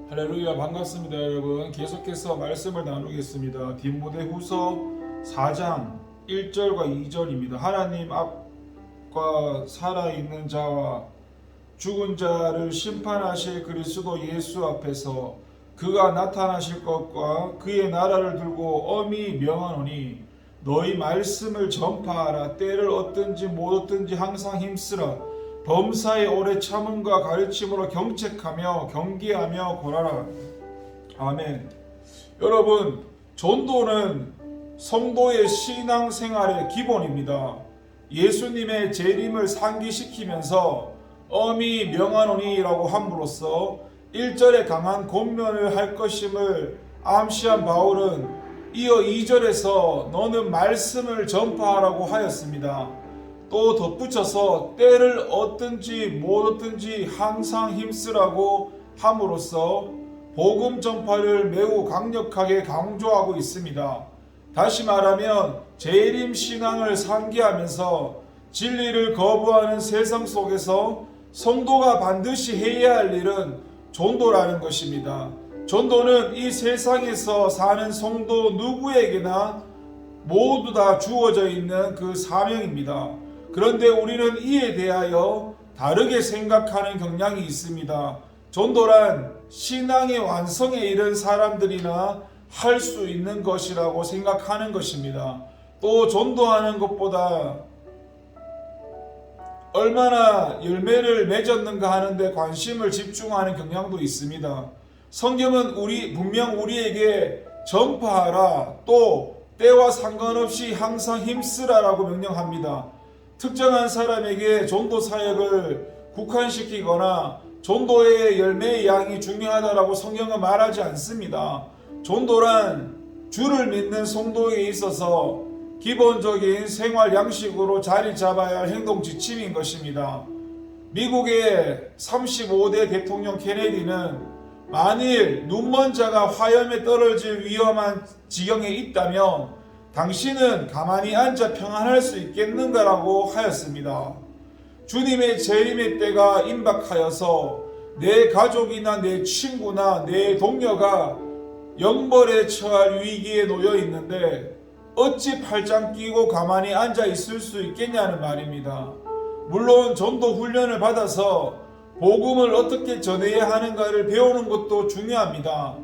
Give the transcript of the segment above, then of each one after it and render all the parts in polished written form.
할렐루야, 반갑습니다. 여러분, 계속해서 말씀을 나누겠습니다. 디모데후서 4장 1절과 2절입니다. 하나님 앞과 살아있는 자와 죽은 자를 심판하실 그리스도 예수 앞에서 그가 나타나실 것과 그의 나라를 들고 엄히 명하노니 너희 말씀을 전파하라. 때를 얻든지 못 얻든지 항상 힘쓰라. 범사에 오래 참음과 가르침으로 경책하며 경계하며 고라라. 아멘. 여러분, 전도는 성도의 신앙생활의 기본입니다. 예수님의 재림을 상기시키면서 엄히 명하노니라고 함으로써 1절에 강한 권면을 할 것임을 암시한 바울은 이어 2절에서 너는 말씀을 전파하라고 하였습니다. 또 덧붙여서 때를 얻든지 못 얻든지 항상 힘쓰라고 함으로써 복음 전파를 매우 강력하게 강조하고 있습니다. 다시 말하면 재림 신앙을 상기하면서 진리를 거부하는 세상 속에서 성도가 반드시 해야 할 일은 전도라는 것입니다. 전도는 이 세상에서 사는 성도 누구에게나 모두 다 주어져 있는 그 사명입니다. 그런데 우리는 이에 대하여 다르게 생각하는 경향이 있습니다. 전도란 신앙의 완성에 이른 사람들이나 할 수 있는 것이라고 생각하는 것입니다. 또 전도하는 것보다 얼마나 열매를 맺었는가 하는데 관심을 집중하는 경향도 있습니다. 성경은 분명 우리에게 전파하라, 또 때와 상관없이 항상 힘쓰라라고 명령합니다. 특정한 사람에게 전도 사역을 국한시키거나 전도의 열매의 양이 중요하다라고 성경은 말하지 않습니다. 전도란 주를 믿는 성도에 있어서 기본적인 생활 양식으로 자리 잡아야 할 행동 지침인 것입니다. 미국의 35대 대통령 케네디는 만일 눈먼 자가 화염에 떨어질 위험한 지경에 있다면 당신은 가만히 앉아 평안할 수 있겠는가라고 하였습니다. 주님의 재림의 때가 임박하여서 내 가족이나 내 친구나 내 동료가 영벌에 처할 위기에 놓여 있는데 어찌 팔짱 끼고 가만히 앉아 있을 수 있겠냐는 말입니다. 물론 전도 훈련을 받아서 복음을 어떻게 전해야 하는가를 배우는 것도 중요합니다.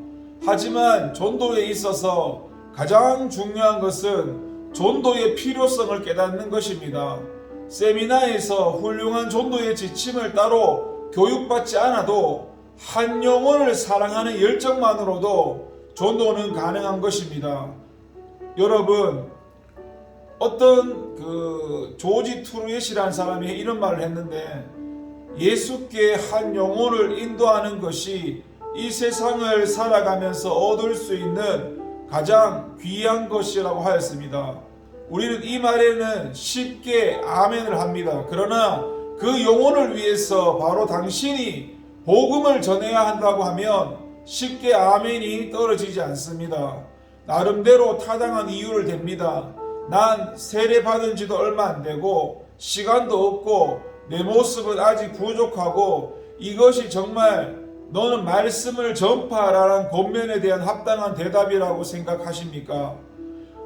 하지만 전도에 있어서 가장 중요한 것은 전도의 필요성을 깨닫는 것입니다. 세미나에서 훌륭한 전도의 지침을 따로 교육받지 않아도 한 영혼을 사랑하는 열정만으로도 전도는 가능한 것입니다. 여러분, 어떤 조지 트루엣이라는 사람이 이런 말을 했는데, 예수께 한 영혼을 인도하는 것이 이 세상을 살아가면서 얻을 수 있는 가장 귀한 것이라고 하였습니다. 우리는 이 말에는 쉽게 아멘을 합니다. 그러나 그 영혼을 위해서 바로 당신이 복음을 전해야 한다고 하면 쉽게 아멘이 떨어지지 않습니다. 나름대로 타당한 이유를 댑니다. 난 세례 받은 지도 얼마 안 되고 시간도 없고 내 모습은 아직 부족하고 이것이 정말 너는 말씀을 전파하라는 권면에 대한 합당한 대답이라고 생각하십니까?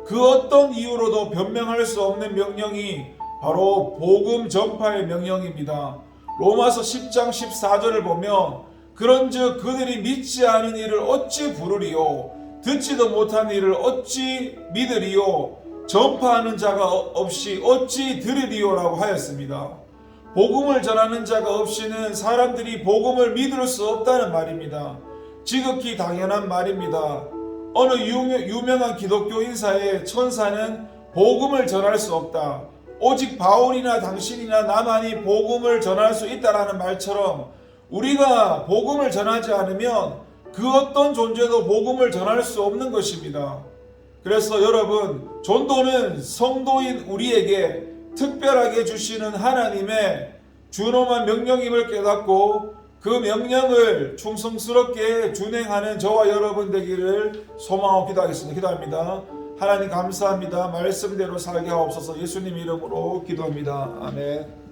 그 어떤 이유로도 변명할 수 없는 명령이 바로 복음 전파의 명령입니다. 로마서 10장 14절을 보면 그런즉 그들이 믿지 않은 이를 어찌 부르리요 듣지도 못한 이를 어찌 믿으리요 전파하는 자가 없이 어찌 들으리요라고 하였습니다. 복음을 전하는 자가 없이는 사람들이 복음을 믿을 수 없다는 말입니다. 지극히 당연한 말입니다. 어느 유명한 기독교 인사의 천사는 복음을 전할 수 없다. 오직 바울이나 당신이나 나만이 복음을 전할 수 있다라는 말처럼 우리가 복음을 전하지 않으면 그 어떤 존재도 복음을 전할 수 없는 것입니다. 그래서 여러분, 전도는 성도인 우리에게 특별하게 주시는 하나님의 준엄한 명령임을 깨닫고 그 명령을 충성스럽게 준행하는 저와 여러분 되기를 소망하고 기도하겠습니다. 기도합니다. 하나님 감사합니다. 말씀대로 살게 하옵소서. 예수님 이름으로 기도합니다. 아멘.